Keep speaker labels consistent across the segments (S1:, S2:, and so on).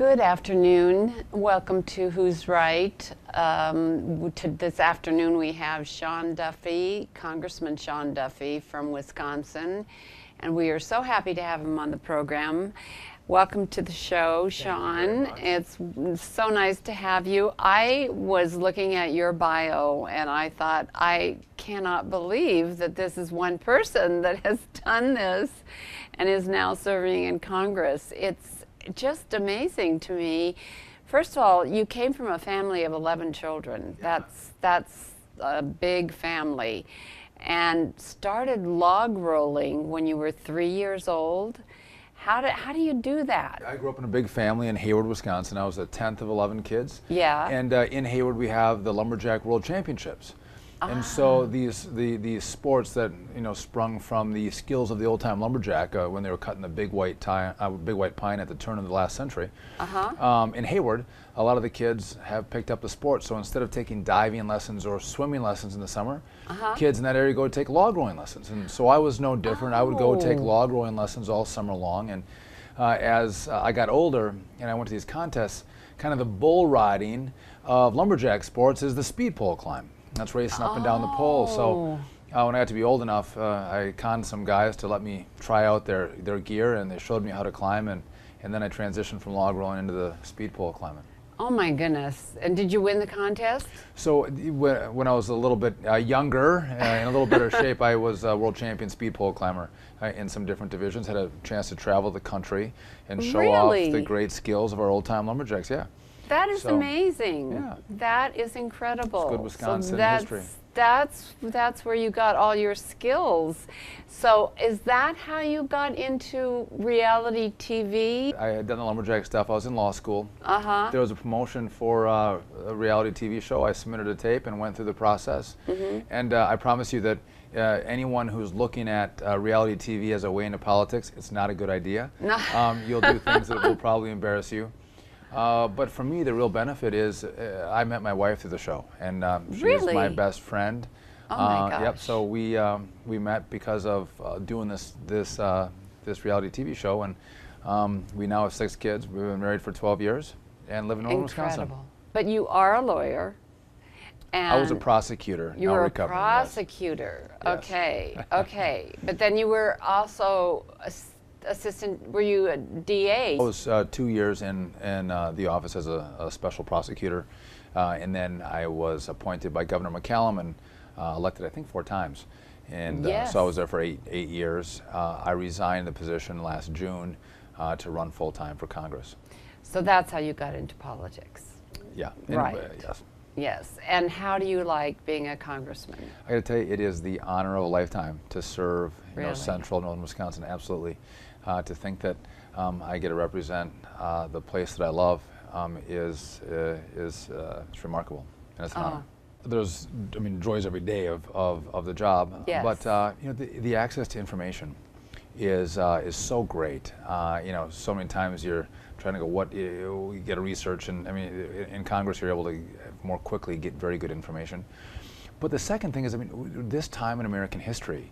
S1: Good afternoon. Welcome to Who's Right. This afternoon we have Sean Duffy, Congressman Sean Duffy from Wisconsin, and we are so happy to have him on the program. Welcome to the show, Sean. It's so nice to have you. I was looking at your bio and I thought, I cannot believe that this is one person that has done this and is now serving in Congress. It's just amazing to me. First of all, you came from a family of 11 children.
S2: Yeah.
S1: That's a big family. And started log rolling when you were 3 years old. How do you do that?
S2: I grew up in a big family in Hayward, Wisconsin. I was the 10th of 11 kids.
S1: Yeah.
S2: And in Hayward we have the Lumberjack World Championships. And so these sports that sprung from the skills of the old-time lumberjack when they were cutting the big white pine at the turn of the last century. In Hayward, a lot of the kids have picked up the sport. So instead of taking diving lessons or swimming lessons in the summer, kids in that area go to take log rolling lessons. And so I was no different. I would go take log rolling lessons all summer long. And as I got older and I went to these contests, kind of the bull riding of lumberjack sports is the speed pole climb. That's racing up and down the pole. So when I got to be old enough, I conned some guys to let me try out their gear, and they showed me how to climb, and then I transitioned from log rolling into the speed pole climbing.
S1: Oh my goodness. And did you win the contest?
S2: So when I was a little bit younger and in a little better shape, I was a world champion speed pole climber in some different divisions, had a chance to travel the country and show off the great skills of our old-time lumberjacks, yeah.
S1: That is amazing.
S2: Yeah.
S1: That is incredible.
S2: It's good Wisconsin history.
S1: That's where you got all your skills. So is that how you got into reality TV?
S2: I had done the lumberjack stuff. I was in law school. There was a promotion for a reality TV show. I submitted a tape and went through the process. And I promise you that anyone who's looking at reality TV as a way into politics, it's not a good idea. You'll do things that will probably embarrass you. But for me, the real benefit is I met my wife through the show, and she is my best friend.
S1: Oh my gosh.
S2: Yep. So we met because of doing this reality TV show, and we now have 6 kids. We've been married for 12 years and live in northern Wisconsin.
S1: But you are a lawyer. And
S2: I was a prosecutor.
S1: You were a prosecutor.
S2: Yes.
S1: Okay. Okay. But then you were also assistant, were you a DA?
S2: I was 2 years in the office as a special prosecutor, and then I was appointed by Governor McCallum and elected, I think, 4 times. And so I was there for 8 years. I resigned the position last June to run full-time for Congress.
S1: So that's how you got into politics.
S2: Yeah.
S1: Right.
S2: Yes.
S1: Yes. And how do you like being a congressman?
S2: I got to tell you, it is the honor of a lifetime to serve central northern Wisconsin, absolutely. To think that I get to represent the place that I love is remarkable, and it's an honor. There's, joys every day of the job, but the access to information is so great. So many times you're trying to go, you get a research, and in Congress you're able to more quickly get very good information. But the second thing is, this time in American history,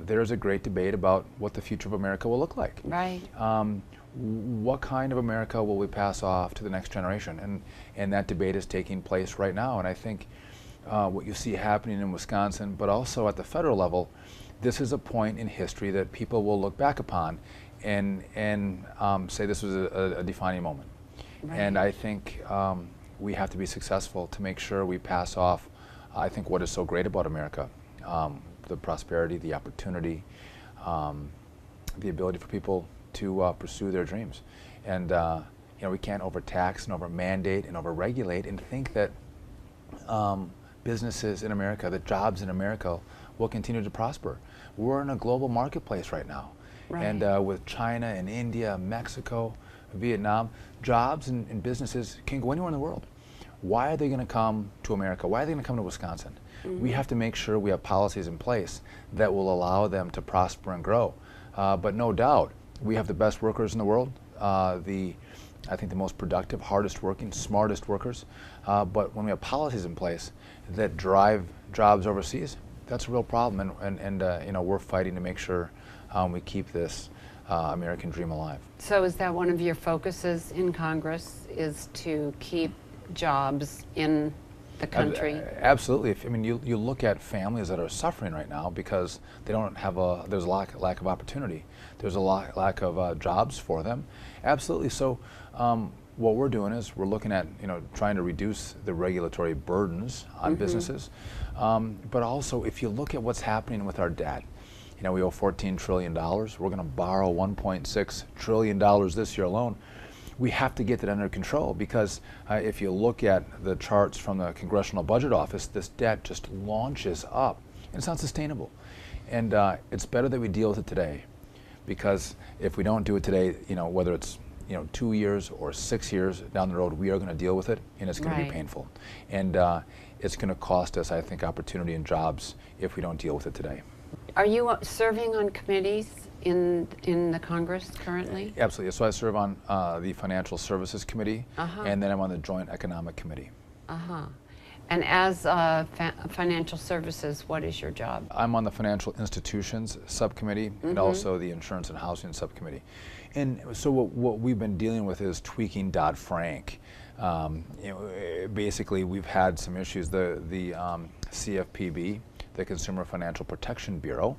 S2: there is a great debate about what the future of America will look like.
S1: Right.
S2: What kind of America will we pass off to the next generation? And that debate is taking place right now. And I think what you see happening in Wisconsin, but also at the federal level, this is a point in history that people will look back upon and say this was a defining moment. Right. And I think we have to be successful to make sure we pass off, I think, what is so great about America. The prosperity, the opportunity, the ability for people to pursue their dreams. And we can't overtax and over-mandate and over-regulate and think that businesses in America, that jobs in America will continue to prosper. We're in a global marketplace right now. Right. And with China and India, Mexico, Vietnam, jobs and businesses can go anywhere in the world. Why are they going to come to America? Why are they going to come to Wisconsin? We have to make sure we have policies in place that will allow them to prosper and grow. But no doubt, we have the best workers in the world, I think the most productive, hardest working, smartest workers. But when we have policies in place that drive jobs overseas, that's a real problem. And we're fighting to make sure we keep this American dream alive.
S1: So is that one of your focuses in Congress, is to keep jobs in the country?
S2: Absolutely. I mean, you look at families that are suffering right now because they don't have there's a lack of opportunity. There's a lack of jobs for them. Absolutely. So what we're doing is we're looking at, trying to reduce the regulatory burdens on businesses. But also, if you look at what's happening with our debt, we owe $14 trillion. We're going to borrow $1.6 trillion this year alone. We have to get that under control because if you look at the charts from the Congressional Budget Office, this debt just launches up. And it's not sustainable. And it's better that we deal with it today, because if we don't do it today, whether it's 2 years or 6 years down the road, we are going to deal with it, and it's going to be painful. And it's going to cost us, I think, opportunity and jobs if we don't deal with it today.
S1: Are you serving on committees in the Congress currently?
S2: Absolutely. So I serve on the Financial Services Committee, and then I'm on the Joint Economic Committee.
S1: And as financial services, what is your job?
S2: I'm on the Financial Institutions Subcommittee and also the Insurance and Housing Subcommittee. And so what we've been dealing with is tweaking Dodd-Frank. Basically, we've had some issues. The CFPB, the Consumer Financial Protection Bureau,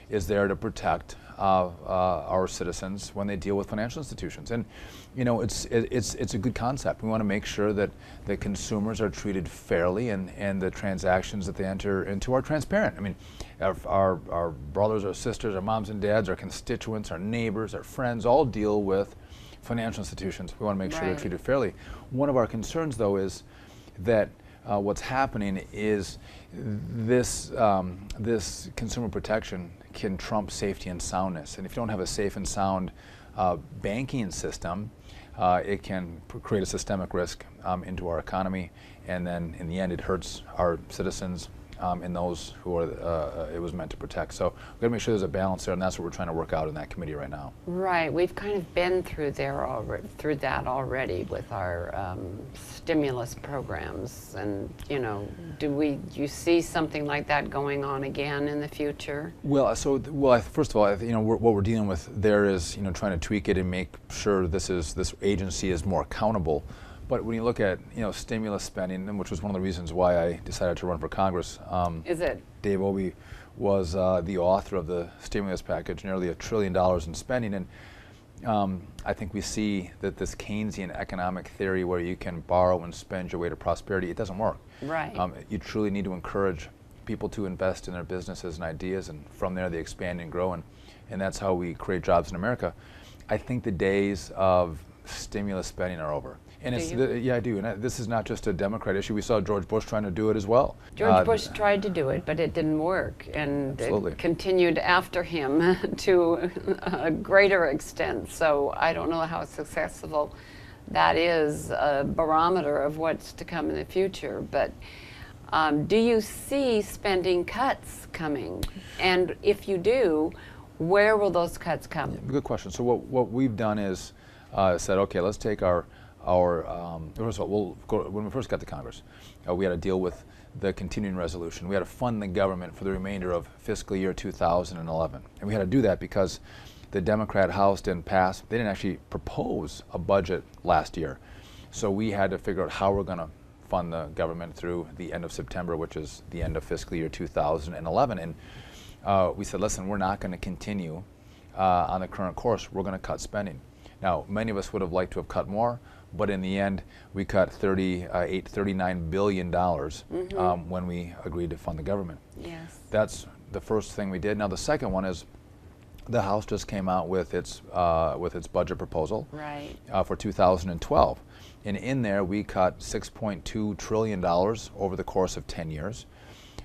S2: is there to protect our citizens when they deal with financial institutions. And it's a good concept. We want to make sure that the consumers are treated fairly and the transactions that they enter into are transparent. I mean, our brothers, our sisters, our moms and dads, our constituents, our neighbors, our friends all deal with financial institutions. We want to make sure they're treated fairly. One of our concerns, though, is that what's happening is this consumer protection can trump safety and soundness. And if you don't have a safe and sound banking system, it can create a systemic risk into our economy, and then in the end it hurts our citizens and those who it was meant to protect. So we've got to make sure there's a balance there, and that's what we're trying to work out in that committee right now.
S1: Right. We've kind of been through that already with our stimulus programs, and do you see something like that going on again in the future? Well,
S2: first of all, what we're dealing with there is trying to tweak it and make sure this agency is more accountable. But when you look at stimulus spending, which was one of the reasons why I decided to run for Congress,
S1: is it?
S2: Dave Obey was the author of the stimulus package, nearly $1 trillion in spending, and I think we see that this Keynesian economic theory, where you can borrow and spend your way to prosperity, it doesn't work.
S1: Right.
S2: You truly need to encourage people to invest in their businesses and ideas, and from there they expand and grow, and that's how we create jobs in America. I think the days of stimulus spending are over. And yeah, I do. And this is not just a Democrat issue. We saw George Bush trying to do it as well.
S1: George Bush tried to do it, but it didn't work, and it continued after him to a greater extent. So I don't know how successful that is, a barometer of what's to come in the future. But do you see spending cuts coming? And if you do, where will those cuts come?
S2: Yeah, good question. So what we've done is said, okay, let's take first of all, when we first got to Congress, we had to deal with the continuing resolution. We had to fund the government for the remainder of fiscal year 2011. And we had to do that because the Democrat House didn't pass. They didn't actually propose a budget last year. So we had to figure out how we're going to fund the government through the end of September, which is the end of fiscal year 2011. And we said, listen, we're not going to continue on the current course. We're going to cut spending. Now, many of us would have liked to have cut more, but in the end, we cut $39 billion when we agreed to fund the government.
S1: Yes.
S2: That's the first thing we did. Now, the second one is the House just came out with its budget proposal for 2012. And in there, we cut $6.2 trillion over the course of 10 years.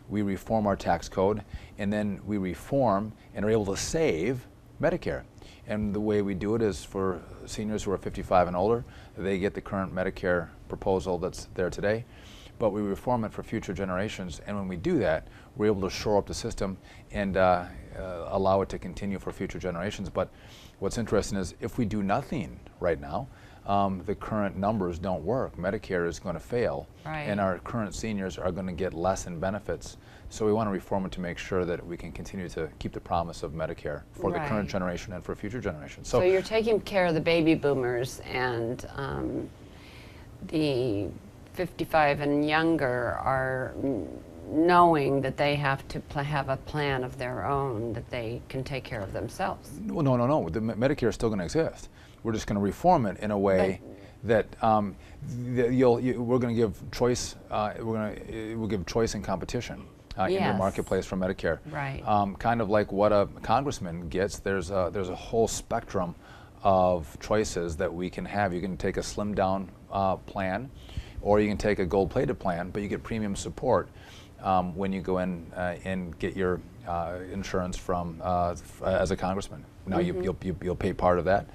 S2: We reform our tax code, and then we reform and are able to save Medicare. And the way we do it is for seniors who are 55 and older, they get the current Medicare proposal that's there today, but we reform it for future generations. And when we do that, we're able to shore up the system and allow it to continue for future generations. But what's interesting is if we do nothing right now, the current numbers don't work. Medicare is going to fail,
S1: Right.
S2: and our current seniors are going to get less in benefits. So we want to reform it to make sure that we can continue to keep the promise of Medicare for the current
S1: Right.
S2: generation and for future generations.
S1: So you're taking care of the baby boomers, and the 55 and younger are knowing that they have to have a plan of their own, that they can take care of themselves.
S2: No, no, no, no. The Medicare is still going to exist. We're just going to reform it in a way that we're going to give choice. We'll give choice and competition in the
S1: Yes.
S2: marketplace for Medicare.
S1: Right.
S2: Kind of like what a congressman gets. There's a whole spectrum of choices that we can have. You can take a slimmed down plan, or you can take a gold-plated plan, but you get premium support when you go in and get your insurance from as a congressman. Now you'll pay part of that,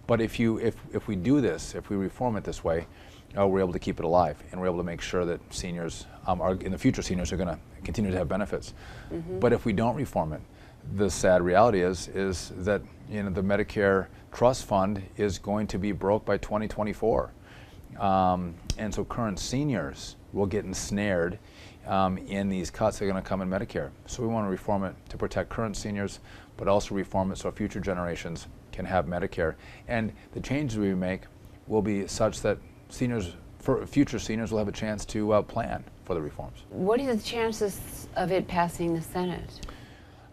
S2: but if we do this, if we reform it this way, we're able to keep it alive, and we're able to make sure that seniors in the future, seniors are going to continue to have benefits. But if we don't reform it, the sad reality is that the Medicare trust fund is going to be broke by 2024, and so current seniors will get ensnared in these cuts that are going to come in Medicare. So we want to reform it to protect current seniors, but also reform it so future generations can have Medicare. And the changes we make will be such that future seniors will have a chance to plan for the reforms.
S1: What are the chances of it passing the Senate?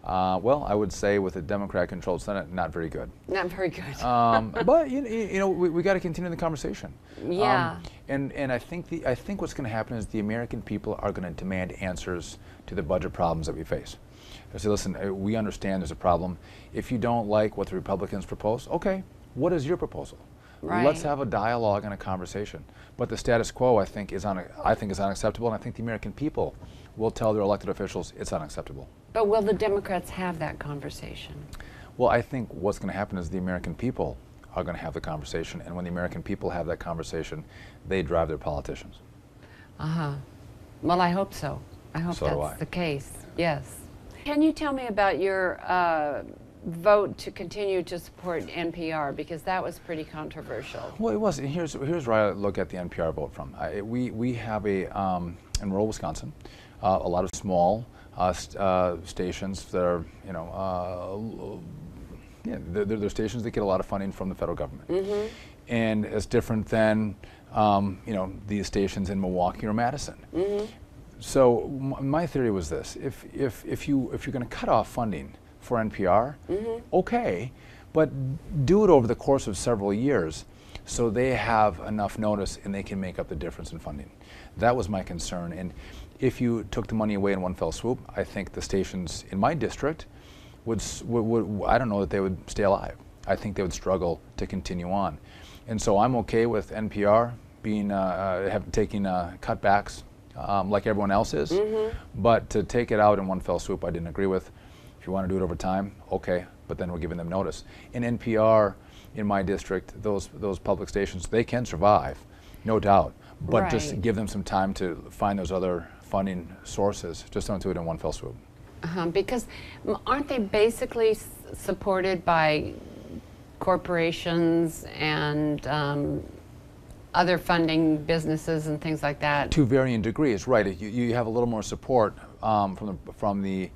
S2: Well, I would say with a Democrat-controlled Senate, not very good.
S1: Not very good.
S2: But we got to continue the conversation.
S1: Yeah.
S2: And I think what's going to happen is the American people are going to demand answers to the budget problems that we face. They say, listen, we understand there's a problem. If you don't like what the Republicans propose, okay, what is your proposal?
S1: Right.
S2: Let's have a dialogue and a conversation. But the status quo, I think, is unacceptable, and I think the American people will tell their elected officials it's unacceptable.
S1: But will the Democrats have that conversation?
S2: Well, I think what's going to happen is the American people are going to have the conversation, and when the American people have that conversation, they drive their politicians.
S1: Well, I hope so. I hope
S2: So do
S1: that's
S2: I.
S1: the case. Yes. Can you tell me about your vote to continue to support NPR, because that was pretty controversial?
S2: Well, it was. And here's where I look at the NPR vote from. We have in rural Wisconsin a lot of small stations that are they're stations that get a lot of funding from the federal government, and it's different than these stations in Milwaukee or Madison. So my theory was this: if you're going to cut off funding for NPR, okay, but do it over the course of several years, so they have enough notice and they can make up the difference in funding. That was my concern. And if you took the money away in one fell swoop, I think the stations in my district would I don't know that they would stay alive. I think they would struggle to continue on. And so I'm okay with NPR being taking cutbacks like everyone else is, but to take it out in one fell swoop, I didn't agree with. If you want to do it over time, okay, but then we're giving them notice. In NPR, in my district, those public stations, they can survive, no doubt, but just give them some time to find those other funding sources. Just don't do it in one fell swoop.
S1: Because aren't they basically supported by corporations and other funding businesses and things like that?
S2: To varying degrees, right. You have a little more support from the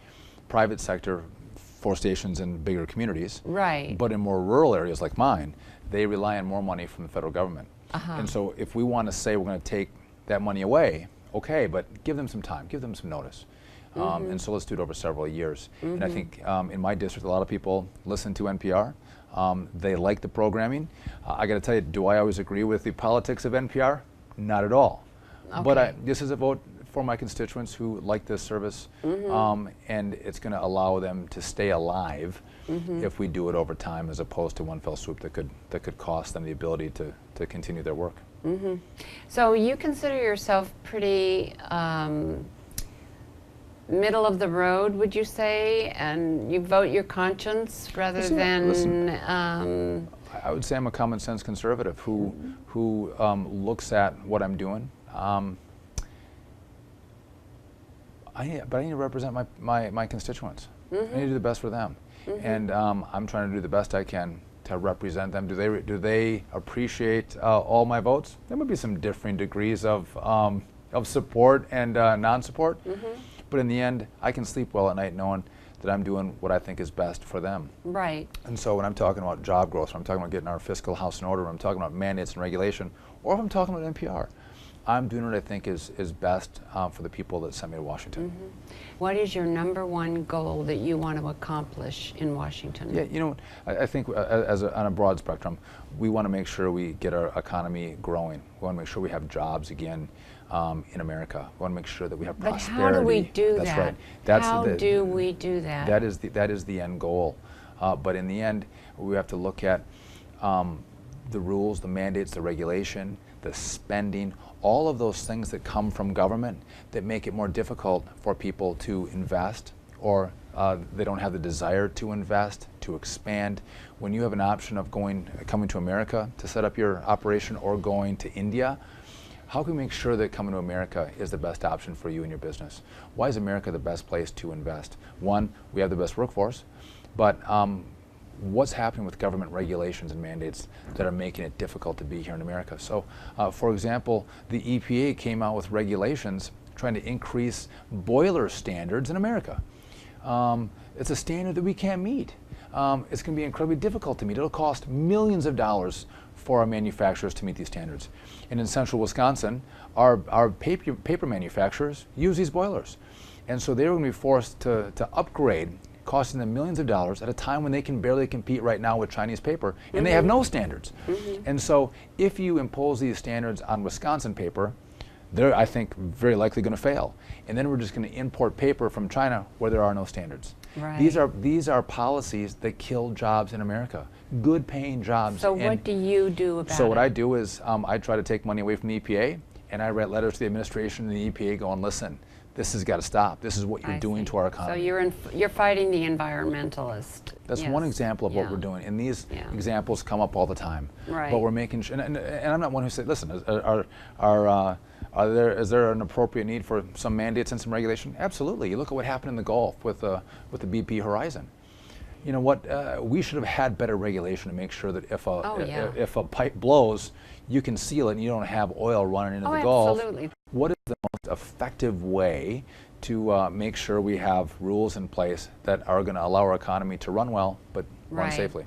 S2: private sector for stations in bigger communities.
S1: Right.
S2: But in more rural areas like mine, they rely on more money from the federal government. And so if we want to say we're going to take that money away, okay, but give them some time, give them some notice. And so let's do it over several years. And I think in my district, a lot of people listen to NPR. They like the programming. I got to tell you, do I always agree with the politics of NPR? Not at all.
S1: Okay.
S2: But this is a vote for my constituents who like this service, and it's going to allow them to stay alive if we do it over time, as opposed to one fell swoop that could cost them the ability to continue their work.
S1: So you consider yourself pretty middle of the road, would you say, and you vote your conscience rather than?
S2: I would say I'm a common sense conservative who looks at what I'm doing. But I need to represent my constituents. I need to do the best for them. And I'm trying to do the best I can to represent them. Do they appreciate all my votes? There might be some differing degrees of support and non-support, but in the end, I can sleep well at night knowing that I'm doing what I think is best for them.
S1: Right.
S2: And so when I'm talking about job growth, or I'm talking about getting our fiscal house in order, or I'm talking about mandates and regulation, or if I'm talking about NPR, I'm doing what I think is best for the people that sent me to Washington.
S1: What is your #1 goal that you want to accomplish in Washington?
S2: Yeah, you know, I think on a broad spectrum, we want to make sure we get our economy growing. We want to make sure we have jobs again in America. We want to make sure that we have prosperity.
S1: But how do we do
S2: That's
S1: that?
S2: right.
S1: How do we do that?
S2: That is the end goal. But in the end, we have to look at the rules, the mandates, the regulation, the spending, all of those things that come from government that make it more difficult for people to invest, or they don't have the desire to invest, to expand. When you have an option of coming to America to set up your operation, or going to India, how can we make sure that coming to America is the best option for you and your business? Why is America the best place to invest? One, we have the best workforce, but what's happening with government regulations and mandates that are making it difficult to be here in America? So, for example, the EPA came out with regulations trying to increase boiler standards in America. It's a standard that we can't meet. It's going to be incredibly difficult to meet. It'll cost millions of dollars for our manufacturers to meet these standards. And in central Wisconsin, our paper manufacturers use these boilers. And so they're going to be forced to upgrade, costing them millions of dollars at a time when they can barely compete right now with Chinese paper, and they have no standards. And so if you impose these standards on Wisconsin paper, they're, I think, very likely going to fail. And then we're just going to import paper from China where there are no standards.
S1: Right.
S2: These are policies that kill jobs in America, good paying jobs.
S1: So what do you do about it?
S2: So what I do is I try to take money away from the EPA, and I write letters to the administration and the EPA going, listen, this has got to stop. This is what you're doing to our economy.
S1: So you're fighting the environmentalist.
S2: That's one example of what we're doing, and these examples come up all the time.
S1: Right.
S2: But we're making sure, and I'm not one who said, listen, is there an appropriate need for some mandates and some regulation? Absolutely. You look at what happened in the Gulf with the BP Horizon. You know what? We should have had better regulation to make sure that if a pipe blows, you can seal it and you don't have oil running into the Gulf.
S1: Absolutely.
S2: What is the most effective way to make sure we have rules in place that are going to allow our economy to run well, but run safely?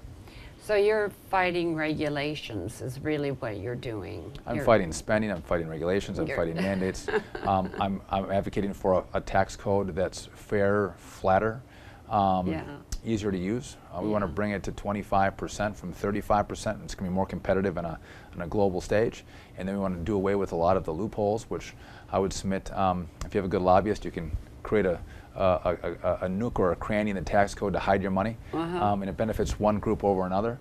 S1: So you're fighting regulations is really what you're doing.
S2: I'm fighting spending, I'm fighting regulations, I'm fighting mandates. I'm advocating for a tax code that's fair, flatter, easier to use. We want to bring it to 25% from 35%. It's going to be more competitive on a global stage. And then we want to do away with a lot of the loopholes, which I would submit, if you have a good lobbyist, you can create a nook or a cranny in the tax code to hide your money, and it benefits one group over another.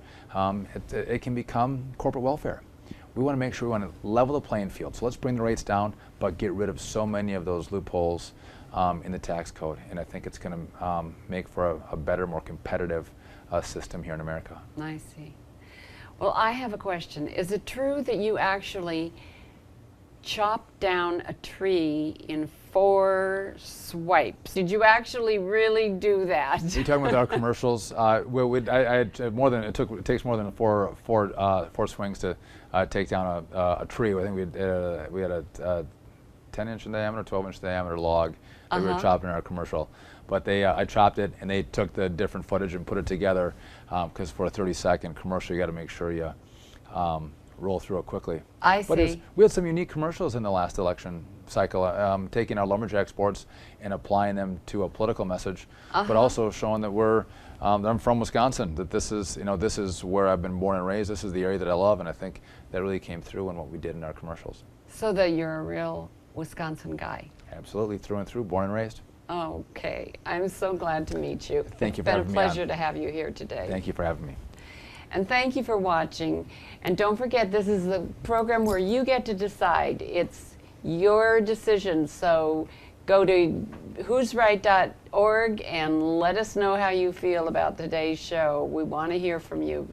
S2: It can become corporate welfare. We want to make sure we want to level the playing field. So let's bring the rates down, but get rid of so many of those loopholes in the tax code. And I think it's going to make for a better, more competitive system here in America.
S1: I see. Well, I have a question. Is it true that you actually chopped down a tree in 4 swipes? Did you actually really do that?
S2: You're talking about our commercials. It takes more than four swings to take down a tree. I think we had a 10-inch in diameter, 12-inch diameter log that we were chopping in our commercial. But I chopped it, and they took the different footage and put it together, because for a 30-second commercial, you got to make sure you roll through it quickly.
S1: I see.
S2: But we had some unique commercials in the last election cycle, taking our lumberjack sports and applying them to a political message, but also showing that that I'm from Wisconsin, that this is where I've been born and raised, this is the area that I love, and I think that really came through in what we did in our commercials.
S1: So that you're a real Wisconsin guy.
S2: Absolutely, through and through, born and raised.
S1: Okay, I'm so glad to meet you.
S2: Thank you for having me on.
S1: It's been a pleasure to have you here today.
S2: Thank you for having me.
S1: And thank you for watching. And don't forget, this is the program where you get to decide. It's your decision. So go to who'sright.org and let us know how you feel about today's show. We want to hear from you.